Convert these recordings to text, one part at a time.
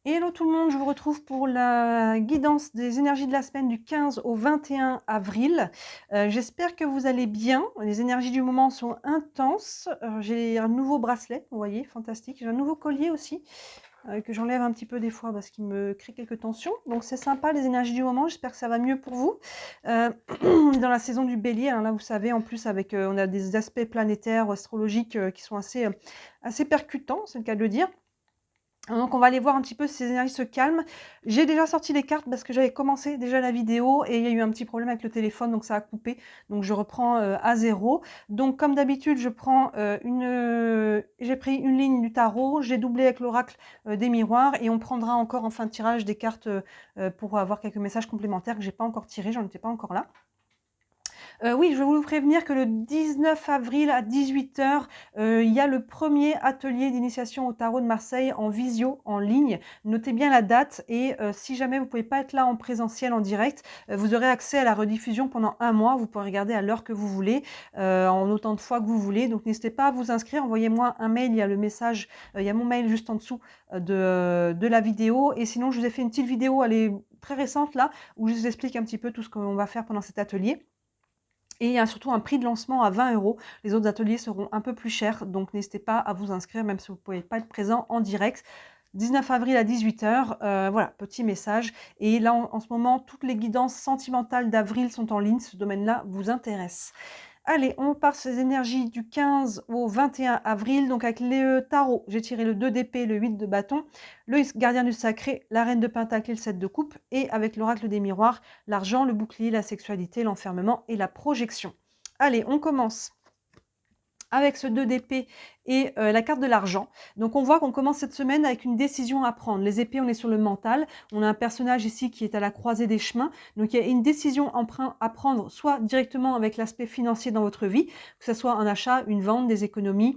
Hello tout le monde, je vous retrouve pour la guidance des énergies de la semaine du 15 au 21 avril. J'espère que vous allez bien. Les énergies du moment sont intenses. J'ai un nouveau bracelet, vous voyez, fantastique. J'ai un nouveau collier aussi, que j'enlève un petit peu des fois parce qu'il me crée quelques tensions. Donc c'est sympa les énergies du moment, j'espère que ça va mieux pour vous. On est dans la saison du bélier, hein, là vous savez, en plus avec, on a des aspects planétaires, astrologiques qui sont assez percutants, c'est le cas de le dire. Donc on va aller voir un petit peu si ces énergies se calment. J'ai déjà sorti les cartes parce que j'avais commencé déjà la vidéo et il y a eu un petit problème avec le téléphone, donc ça a coupé. Donc je reprends, à 0. Donc comme d'habitude, je prends, j'ai pris une ligne du tarot, j'ai doublé avec l'oracle, des miroirs et on prendra encore en fin de tirage des cartes, pour avoir quelques messages complémentaires que j'ai pas encore tirés, j'en étais pas encore là. Oui, je vais vous prévenir que le 19 avril à 18h, il y a le premier atelier d'initiation au tarot de Marseille en visio, en ligne. Notez bien la date et si jamais vous ne pouvez pas être là en présentiel, en direct, vous aurez accès à la rediffusion pendant 1 mois. Vous pourrez regarder à l'heure que vous voulez, en autant de fois que vous voulez. Donc n'hésitez pas à vous inscrire, envoyez-moi un mail, il y a le message, il y a mon mail juste en dessous, de la vidéo et sinon je vous ai fait une petite vidéo, elle est très récente là, où je vous explique un petit peu tout ce qu'on va faire pendant cet atelier. Et il y a surtout un prix de lancement à 20 €. Les autres ateliers seront un peu plus chers, donc n'hésitez pas à vous inscrire, même si vous ne pouvez pas être présent en direct. 19 avril à 18h, voilà, petit message. Et là, en ce moment, toutes les guidances sentimentales d'avril sont en ligne. Ce domaine-là vous intéresse. Allez, on part sur les énergies du 15 au 21 avril. Donc avec les tarots, j'ai tiré le 2 d'épée, le 8 de bâton, le gardien du sacré, la reine de pentacle et le 7 de coupe. Et avec l'oracle des miroirs, l'argent, le bouclier, la sexualité, l'enfermement et la projection. Allez, on commence avec ce 2 d'épée et la carte de l'argent. Donc on voit qu'on commence cette semaine avec une décision à prendre. Les épées, on est sur le mental. On a un personnage ici qui est à la croisée des chemins. Donc il y a une décision à prendre, soit directement avec l'aspect financier dans votre vie, que ce soit un achat, une vente, des économies,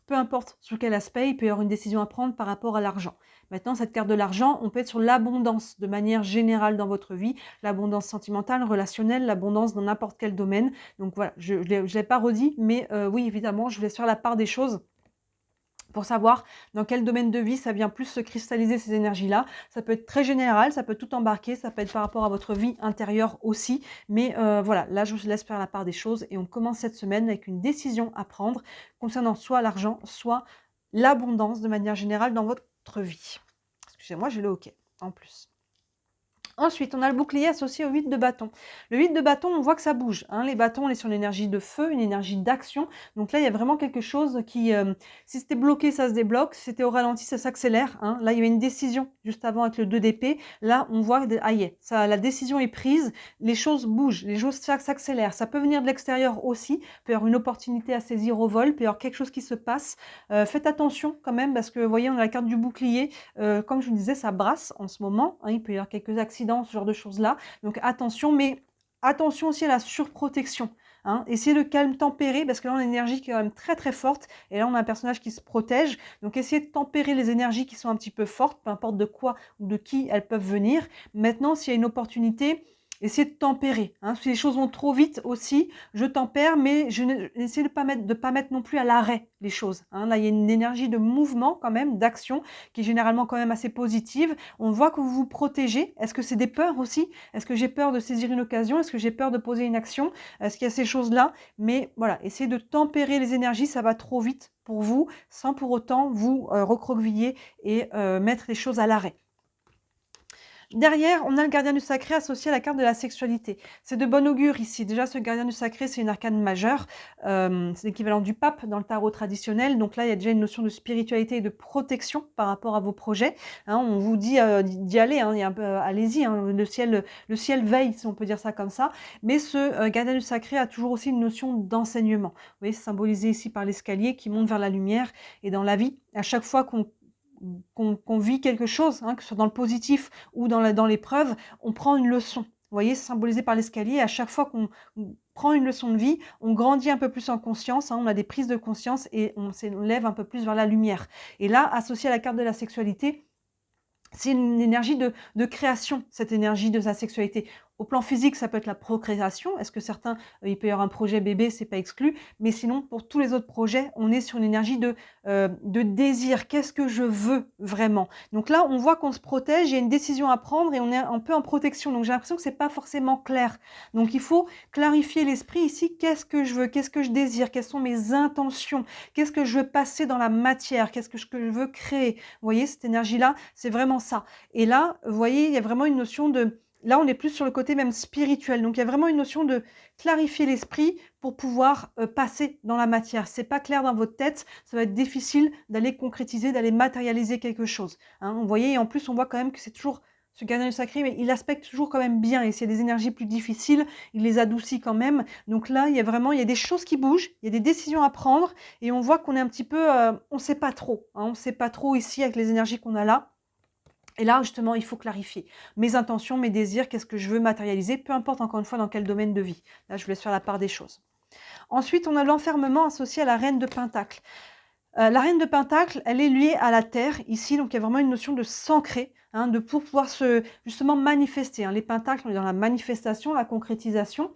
peu importe sous quel aspect, il peut y avoir une décision à prendre par rapport à l'argent. Maintenant, cette carte de l'argent, on peut être sur l'abondance de manière générale dans votre vie, l'abondance sentimentale, relationnelle, l'abondance dans n'importe quel domaine. Donc voilà, je ne l'ai pas redit, mais oui, évidemment, je voulais faire la part des choses pour savoir dans quel domaine de vie ça vient plus se cristalliser ces énergies-là. Ça peut être très général, ça peut tout embarquer, ça peut être par rapport à votre vie intérieure aussi. Mais voilà, là, je vous laisse faire la part des choses et on commence cette semaine avec une décision à prendre concernant soit l'argent, soit l'abondance de manière générale dans votre vie. Excusez-moi, j'ai le hoquet en plus. Ensuite, on a le bouclier associé au 8 de bâton. Le 8 de bâton, on voit que ça bouge, hein. Les bâtons, on est sur l'énergie de feu, une énergie d'action. Donc là, il y a vraiment quelque chose qui, si c'était bloqué, ça se débloque. Si c'était au ralenti, ça s'accélère, hein. Là, il y avait une décision juste avant avec le 2 d'épée. Là, on voit que, ah, ça, la décision est prise, les choses bougent, les choses s'accélèrent. Ça peut venir de l'extérieur aussi. Il peut y avoir une opportunité à saisir au vol, il peut y avoir quelque chose qui se passe. Faites attention quand même parce que, vous voyez, on a la carte du bouclier. Comme je vous disais, ça brasse en ce moment, hein. Il peut y avoir quelques accidents, ce genre de choses-là. Donc attention, mais attention aussi à la surprotection, hein. Essayez de calme, tempérer, parce que là, on a une énergie qui est quand même très très forte. Et là, on a un personnage qui se protège. Donc essayez de tempérer les énergies qui sont un petit peu fortes, peu importe de quoi ou de qui elles peuvent venir. Maintenant, s'il y a une opportunité, essayez de tempérer, hein. Si les choses vont trop vite aussi, je tempère, mais essayez de pas mettre non plus à l'arrêt les choses, hein. Là, il y a une énergie de mouvement quand même, d'action, qui est généralement quand même assez positive. On voit que vous vous protégez. Est-ce que c'est des peurs aussi? Est-ce que j'ai peur de saisir une occasion? Est-ce que j'ai peur de poser une action? Est-ce qu'il y a ces choses-là? Mais voilà, essayez de tempérer les énergies, ça va trop vite pour vous, sans pour autant vous recroqueviller et mettre les choses à l'arrêt. Derrière, on a le gardien du sacré associé à la carte de la sexualité. C'est de bon augure ici. Déjà, ce gardien du sacré, c'est une arcane majeure. C'est l'équivalent du pape dans le tarot traditionnel. Donc là, il y a déjà une notion de spiritualité et de protection par rapport à vos projets, hein. On vous dit d'y aller, hein, allez-y, hein, le ciel veille, si on peut dire ça comme ça. Mais ce gardien du sacré a toujours aussi une notion d'enseignement. Vous voyez, c'est symbolisé ici par l'escalier qui monte vers la lumière. Et dans la vie, à chaque fois qu'on vit quelque chose, hein, que ce soit dans le positif ou dans l'épreuve, on prend une leçon. Vous voyez, c'est symbolisé par l'escalier. À chaque fois qu'on prend une leçon de vie, on grandit un peu plus en conscience, hein, on a des prises de conscience et on s'élève un peu plus vers la lumière. Et là, associé à la carte de la sexualité, c'est une énergie de création, cette énergie de sa sexualité. Au plan physique, ça peut être la procréation. Est-ce que certains, il peut y avoir un projet bébé, c'est pas exclu, mais sinon pour tous les autres projets, on est sur une énergie de désir. Qu'est-ce que je veux vraiment? Donc là, on voit qu'on se protège, il y a une décision à prendre et on est un peu en protection. Donc j'ai l'impression que c'est pas forcément clair. Donc il faut clarifier l'esprit ici. Qu'est-ce que je veux? Qu'est-ce que je désire? Quelles sont mes intentions? Qu'est-ce que je veux passer dans la matière? Qu'est-ce que je veux créer? Vous voyez, cette énergie-là, c'est vraiment ça. Et là, vous voyez, il y a vraiment une notion de là, on est plus sur le côté même spirituel. Donc, il y a vraiment une notion de clarifier l'esprit pour pouvoir passer dans la matière. C'est pas clair dans votre tête, ça va être difficile d'aller concrétiser, d'aller matérialiser quelque chose. Hein. Vous voyez, et en plus, on voit quand même que c'est toujours ce gardien du sacré, mais il aspecte toujours quand même bien. Et s'il y a des énergies plus difficiles, il les adoucit quand même. Donc là, il y a des choses qui bougent, il y a des décisions à prendre, et on voit qu'on est un petit peu, on ne sait pas trop. Hein, on ne sait pas trop ici avec les énergies qu'on a là. Et là, justement, il faut clarifier mes intentions, mes désirs, qu'est-ce que je veux matérialiser, peu importe encore une fois dans quel domaine de vie. Là, je vous laisse faire la part des choses. Ensuite, on a l'enfermement associé à la reine de Pentacle. La reine de Pentacle, elle est liée à la terre ici, donc il y a vraiment une notion de s'ancrer, hein, de pour pouvoir se justement manifester. Hein. Les pentacles, on est dans la manifestation, la concrétisation.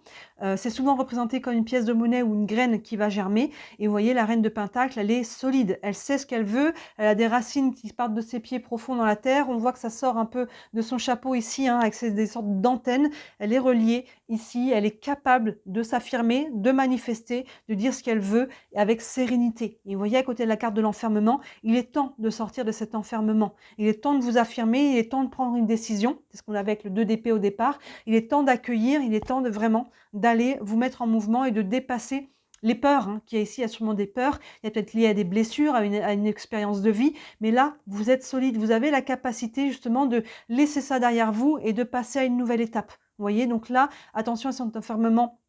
C'est souvent représenté comme une pièce de monnaie ou une graine qui va germer. Et vous voyez, la reine de Pentacle, elle est solide, elle sait ce qu'elle veut, elle a des racines qui partent de ses pieds profonds dans la terre. On voit que ça sort un peu de son chapeau ici, hein, avec des sortes d'antennes. Elle est reliée ici, elle est capable de s'affirmer, de manifester, de dire ce qu'elle veut avec sérénité. Et vous voyez à côté de la carte de l'enfermement, il est temps de sortir de cet enfermement. Il est temps de vous affirmer, il est temps de prendre une décision. C'est ce qu'on avait avec le 2 d'épée au départ. Il est temps d'accueillir, il est temps de vraiment d'aller vous mettre en mouvement et de dépasser les peurs. Hein, qu'il y a ici, il y a sûrement des peurs. Il y a peut-être lié à des blessures, à une expérience de vie. Mais là, vous êtes solide. Vous avez la capacité justement de laisser ça derrière vous et de passer à une nouvelle étape. Vous voyez, donc là, attention à cet enfermement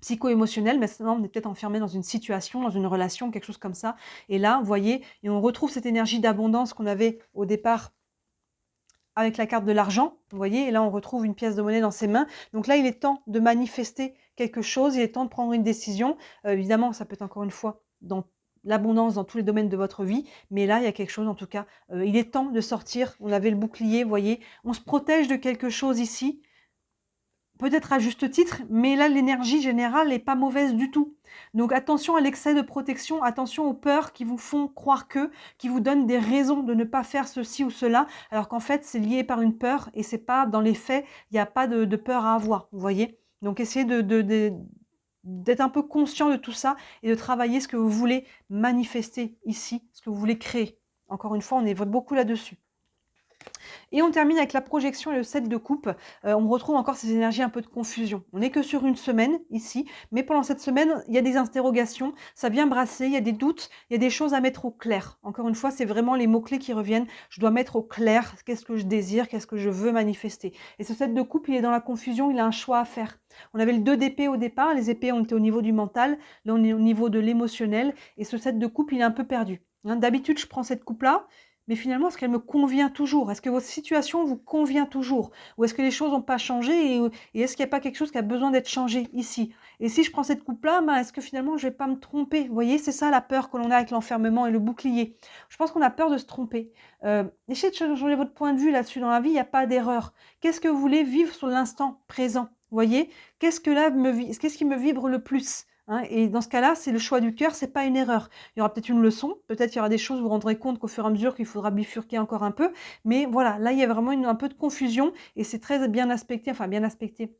psycho-émotionnel, mais maintenant on est peut-être enfermé dans une situation, dans une relation, quelque chose comme ça. Et là, vous voyez, et on retrouve cette énergie d'abondance qu'on avait au départ avec la carte de l'argent, vous voyez, et là on retrouve une pièce de monnaie dans ses mains. Donc là, il est temps de manifester quelque chose, il est temps de prendre une décision. Évidemment, ça peut être encore une fois dans l'abondance dans tous les domaines de votre vie, mais là, il y a quelque chose en tout cas. Il est temps de sortir, on avait le bouclier, vous voyez, on se protège de quelque chose ici, peut-être à juste titre, mais là, l'énergie générale n'est pas mauvaise du tout. Donc attention à l'excès de protection, attention aux peurs qui vous font croire qui vous donnent des raisons de ne pas faire ceci ou cela, alors qu'en fait, c'est lié par une peur et c'est pas dans les faits, il n'y a pas de peur à avoir, vous voyez. Donc essayez d'être un peu conscient de tout ça et de travailler ce que vous voulez manifester ici, ce que vous voulez créer. Encore une fois, on est beaucoup là-dessus. Et on termine avec la projection et le 7 de coupe. On retrouve encore ces énergies un peu de confusion. On n'est que sur une semaine ici, mais pendant cette semaine, il y a des interrogations, ça vient brasser, il y a des doutes, il y a des choses à mettre au clair. Encore une fois, c'est vraiment les mots-clés qui reviennent. Je dois mettre au clair qu'est-ce que je désire, qu'est-ce que je veux manifester. Et ce 7 de coupe, il est dans la confusion, il a un choix à faire. On avait le 2 d'épée au départ, les épées ont été au niveau du mental, là on est au niveau de l'émotionnel, et ce 7 de coupe, il est un peu perdu. Hein, d'habitude, je prends cette coupe-là, mais finalement, est-ce qu'elle me convient toujours? Est-ce que votre situation vous convient toujours? Ou est-ce que les choses n'ont pas changé et est-ce qu'il n'y a pas quelque chose qui a besoin d'être changé ici? Et si je prends cette coupe-là, ben, est-ce que finalement je ne vais pas me tromper? Vous voyez, c'est ça la peur que l'on a avec l'enfermement et le bouclier. Je pense qu'on a peur de se tromper. Essayez de changer votre point de vue là-dessus. Dans la vie, il n'y a pas d'erreur. Qu'est-ce que vous voulez vivre sur l'instant présent? Vous voyez, qu'est-ce qui me vibre le plus? Hein, et dans ce cas-là, c'est le choix du cœur, c'est pas une erreur. Il y aura peut-être une leçon, peut-être il y aura des choses, vous vous rendrez compte qu'au fur et à mesure qu'il faudra bifurquer encore un peu. Mais voilà, là, il y a vraiment un peu de confusion et c'est très bien aspecté, enfin bien aspecté.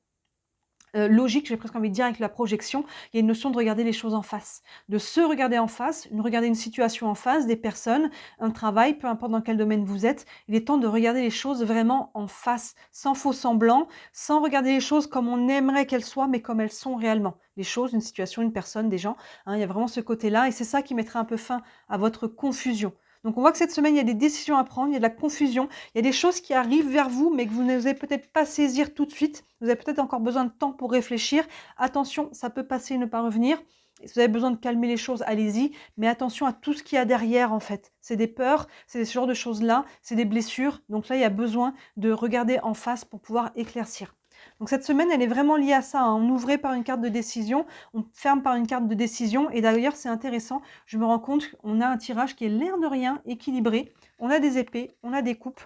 Logique, j'ai presque envie de dire, avec la projection, il y a une notion de regarder les choses en face, de se regarder en face, regarder une situation en face, des personnes, un travail, peu importe dans quel domaine vous êtes. Il est temps de regarder les choses vraiment en face, sans faux semblant, sans regarder les choses comme on aimerait qu'elles soient, mais comme elles sont réellement. Les choses, une situation, une personne, des gens, hein, il y a vraiment ce côté-là et c'est ça qui mettrait un peu fin à votre confusion. Donc on voit que cette semaine, il y a des décisions à prendre, il y a de la confusion, il y a des choses qui arrivent vers vous, mais que vous n'osez peut-être pas saisir tout de suite. Vous avez peut-être encore besoin de temps pour réfléchir. Attention, ça peut passer et ne pas revenir. Si vous avez besoin de calmer les choses, allez-y. Mais attention à tout ce qu'il y a derrière, en fait. C'est des peurs, c'est ce genre de choses-là, c'est des blessures. Donc là, il y a besoin de regarder en face pour pouvoir éclaircir. Donc cette semaine, elle est vraiment liée à ça. Hein. On ouvrait par une carte de décision, on ferme par une carte de décision. Et d'ailleurs, c'est intéressant, je me rends compte qu'on a un tirage qui est l'air de rien équilibré. On a des épées, on a des coupes,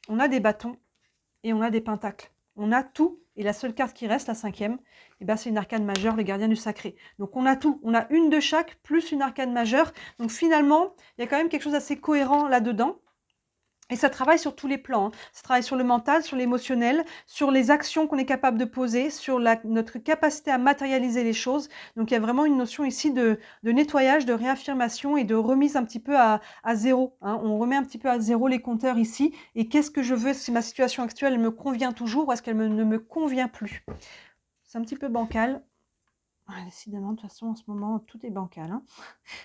on a des bâtons et on a des pentacles. On a tout. Et la seule carte qui reste, la 5e, eh ben, c'est une arcane majeure, le gardien du sacré. Donc on a tout. On a une de chaque, plus une arcane majeure. Donc finalement, il y a quand même quelque chose d'assez cohérent là-dedans. Et ça travaille sur tous les plans, hein. Ça travaille sur le mental, sur l'émotionnel, sur les actions qu'on est capable de poser, sur notre capacité à matérialiser les choses. Donc il y a vraiment une notion ici de nettoyage, de réaffirmation et de remise un petit peu à zéro, hein. On remet un petit peu à zéro les compteurs ici. Et qu'est-ce que je veux? Si ma situation actuelle elle me convient toujours ou est-ce qu'elle ne me convient plus? C'est un petit peu bancal. Ah, décidément, de toute façon, en ce moment, tout est bancal, hein.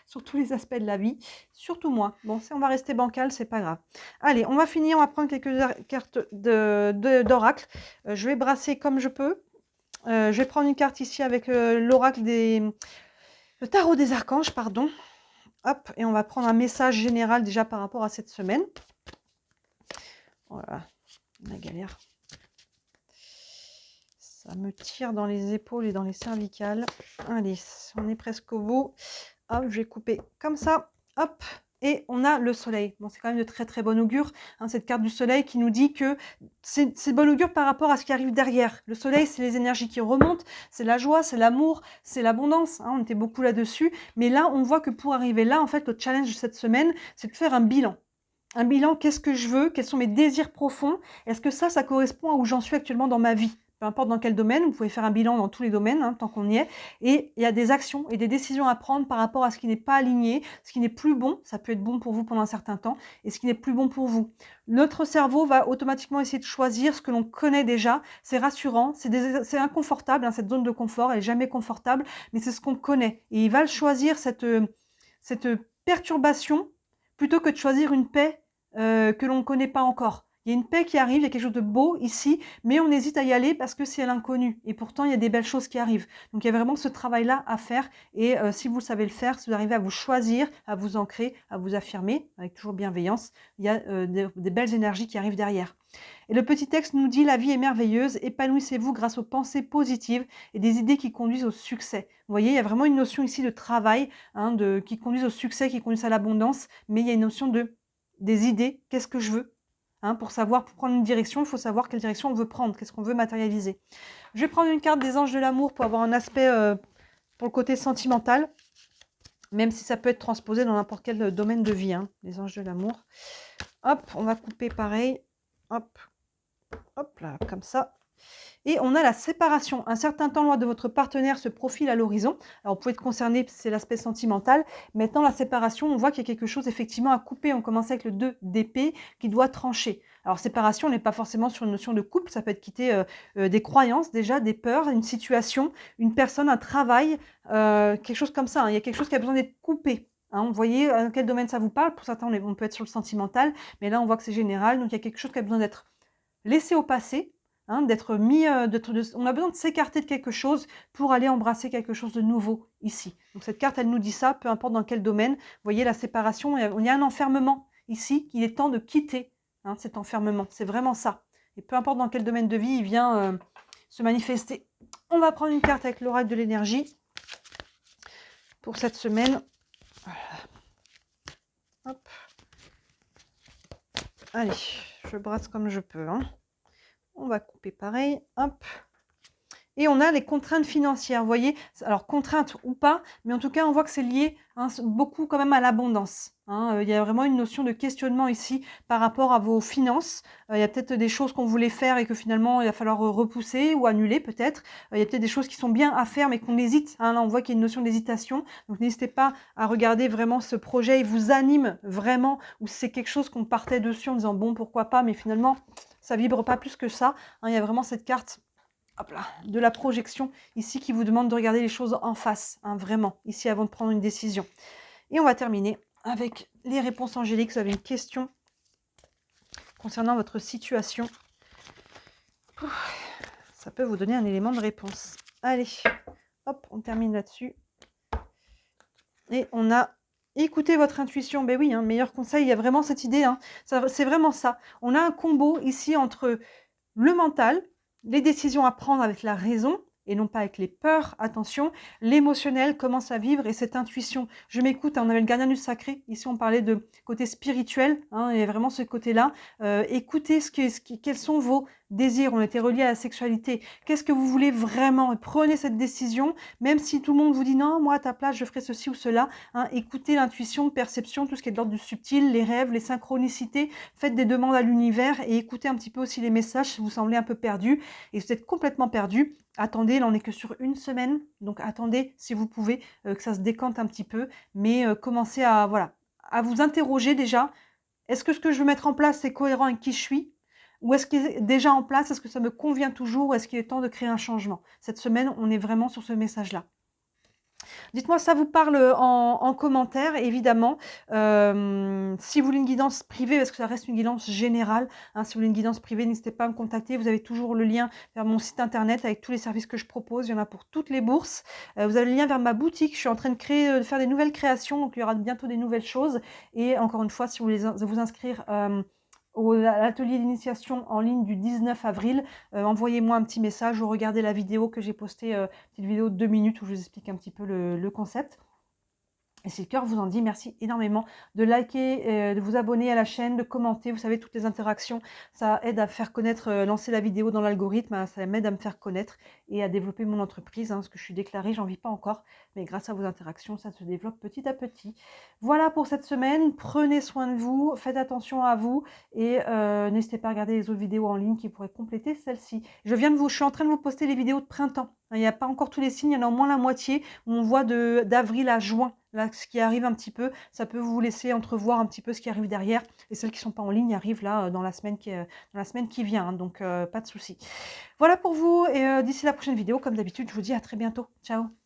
Sur tous les aspects de la vie, surtout moi. Bon, si on va rester bancal, c'est pas grave. Allez, on va finir, on va prendre quelques cartes d'oracle. Je vais brasser comme je peux. Je vais prendre une carte ici avec l'oracle le tarot des archanges, pardon. Hop, et on va prendre un message général déjà par rapport à cette semaine. Voilà, la galère. Ça me tire dans les épaules et dans les cervicales. Allez, on est presque au bout. Hop, je vais couper comme ça. Hop, et on a le soleil. Bon, c'est quand même de très très bon augure, hein, cette carte du soleil qui nous dit que c'est bon augure par rapport à ce qui arrive derrière. Le soleil, c'est les énergies qui remontent, c'est la joie, c'est l'amour, c'est l'abondance, hein, on était beaucoup là-dessus. Mais là, on voit que pour arriver là, en fait, le challenge de cette semaine, c'est de faire un bilan. Un bilan, qu'est-ce que je veux? Quels sont mes désirs profonds? Est-ce que ça correspond à où j'en suis actuellement dans ma vie? Peu importe dans quel domaine, vous pouvez faire un bilan dans tous les domaines, hein, tant qu'on y est. Et il y a des actions et des décisions à prendre par rapport à ce qui n'est pas aligné, ce qui n'est plus bon. Ça peut être bon pour vous pendant un certain temps et ce qui n'est plus bon pour vous. Notre cerveau va automatiquement essayer de choisir ce que l'on connaît déjà. C'est rassurant, c'est inconfortable, hein, cette zone de confort, elle n'est jamais confortable, mais c'est ce qu'on connaît. Et il va choisir cette perturbation plutôt que de choisir une paix que l'on ne connaît pas encore. Il y a une paix qui arrive, il y a quelque chose de beau ici, mais on hésite à y aller parce que c'est l'inconnu. Et pourtant, il y a des belles choses qui arrivent. Donc, il y a vraiment ce travail-là à faire. Et si vous savez le faire, si vous arrivez à vous choisir, à vous ancrer, à vous affirmer, avec toujours bienveillance, il y a des belles énergies qui arrivent derrière. Et le petit texte nous dit « La vie est merveilleuse, épanouissez-vous grâce aux pensées positives et des idées qui conduisent au succès ». Vous voyez, il y a vraiment une notion ici de travail, hein, qui conduisent au succès, qui conduisent à l'abondance, mais il y a une notion des idées, qu'est-ce que je veux, hein, pour prendre une direction, il faut savoir quelle direction on veut prendre, qu'est-ce qu'on veut matérialiser. Je vais prendre une carte des anges de l'amour pour avoir un aspect pour le côté sentimental, même si ça peut être transposé dans n'importe quel domaine de vie, hein, les anges de l'amour. Hop, on va couper pareil, hop, hop là, comme ça. Et on a la séparation. Un certain temps loin de votre partenaire se profile à l'horizon. Alors, vous pouvez être concerné, c'est l'aspect sentimental. Maintenant, la séparation, on voit qu'il y a quelque chose effectivement à couper. On commence avec le 2 d'épée qui doit trancher. Alors, séparation, on n'est pas forcément sur une notion de couple. Ça peut être quitter des croyances déjà, des peurs, une situation, une personne, un travail, quelque chose comme ça, hein. Il y a quelque chose qui a besoin d'être coupé. Hein, vous voyez dans quel domaine ça vous parle. Pour certains, on peut être sur le sentimental, mais là, on voit que c'est général. Donc, il y a quelque chose qui a besoin d'être laissé au passé. Hein, d'être mis, on a besoin de s'écarter de quelque chose pour aller embrasser quelque chose de nouveau ici. Donc cette carte, elle nous dit ça, peu importe dans quel domaine. Vous voyez la séparation, il y a un enfermement ici qu'il est temps de quitter, hein, cet enfermement. C'est vraiment ça. Et peu importe dans quel domaine de vie il vient se manifester. On va prendre une carte avec l'oracle de l'énergie pour cette semaine. Voilà. Hop. Allez, je brasse comme je peux, hein. On va couper pareil, hop. Et on a les contraintes financières, vous voyez. Alors, contraintes ou pas, mais en tout cas, on voit que c'est lié, hein, beaucoup quand même à l'abondance, hein. Il y a vraiment une notion de questionnement ici par rapport à vos finances. Il y a peut-être des choses qu'on voulait faire et que finalement, il va falloir repousser ou annuler peut-être. Il y a peut-être des choses qui sont bien à faire, mais qu'on hésite, hein. Là, on voit qu'il y a une notion d'hésitation. Donc, n'hésitez pas à regarder vraiment ce projet. Il vous anime vraiment, ou c'est quelque chose qu'on partait dessus en disant, bon, pourquoi pas, mais finalement, ça vibre pas plus que ça, hein. Il y a vraiment cette carte, hop là, de la projection ici qui vous demande de regarder les choses en face, hein, vraiment, ici avant de prendre une décision. Et on va terminer avec les réponses angéliques. Vous avez une question concernant votre situation. Ça peut vous donner un élément de réponse. Allez, hop, on termine là-dessus. Et on a écoutez votre intuition. Ben oui, hein, meilleur conseil, il y a vraiment cette idée, hein, c'est vraiment ça. On a un combo ici entre le mental, les décisions à prendre avec la raison et non pas avec les peurs. Attention, l'émotionnel commence à vivre et cette intuition. Je m'écoute, hein, on avait le gardien du sacré. Ici, on parlait de côté spirituel, hein, il y a vraiment ce côté-là. Écoutez quels sont vos désirs. On était reliés à la sexualité. Qu'est-ce que vous voulez vraiment? Prenez cette décision, même si tout le monde vous dit non, moi à ta place, je ferai ceci ou cela. Hein, écoutez l'intuition, perception, tout ce qui est de l'ordre du subtil, les rêves, les synchronicités. Faites des demandes à l'univers et écoutez un petit peu aussi les messages si vous semblez un peu perdu et si vous êtes complètement perdu. Attendez, là on n'est que sur une semaine, donc attendez si vous pouvez que ça se décante un petit peu, mais commencez à, voilà, à vous interroger déjà. Est-ce que ce que je veux mettre en place c'est cohérent avec qui je suis? Ou est-ce qu'il est déjà en place? Est-ce que ça me convient toujours? Ou est-ce qu'il est temps de créer un changement? Cette semaine, on est vraiment sur ce message-là. Dites-moi si ça vous parle, en commentaire évidemment. Si vous voulez une guidance privée, parce que ça reste une guidance générale, hein, si vous voulez une guidance privée, n'hésitez pas à me contacter. Vous avez toujours le lien vers mon site internet avec tous les services que je propose. Il y en a pour toutes les bourses. Vous avez le lien vers ma boutique. Je suis en train de créer, de faire des nouvelles créations, donc il y aura bientôt des nouvelles choses et encore une fois, si vous voulez vous inscrire, à l'atelier d'initiation en ligne du 19 avril, envoyez-moi un petit message ou regardez la vidéo que j'ai postée, petite vidéo de 2 minutes où je vous explique un petit peu le concept. Et si le cœur vous en dit, merci énormément de liker, de vous abonner à la chaîne, de commenter. Vous savez, toutes les interactions, ça aide à faire connaître, lancer la vidéo dans l'algorithme, hein, ça m'aide à me faire connaître et à développer mon entreprise, hein, parce que je suis déclarée, j'en vis pas encore, mais grâce à vos interactions, ça se développe petit à petit. Voilà pour cette semaine, prenez soin de vous, faites attention à vous et n'hésitez pas à regarder les autres vidéos en ligne qui pourraient compléter celle-ci. Je suis en train de vous poster les vidéos de printemps. Il n'y a pas encore tous les signes, il y en a au moins la moitié où on voit d'avril à juin. Là, ce qui arrive un petit peu, ça peut vous laisser entrevoir un petit peu ce qui arrive derrière. Et celles qui ne sont pas en ligne arrivent là dans la semaine qui vient. Hein, donc, pas de souci. Voilà pour vous. Et d'ici la prochaine vidéo, comme d'habitude, je vous dis à très bientôt. Ciao.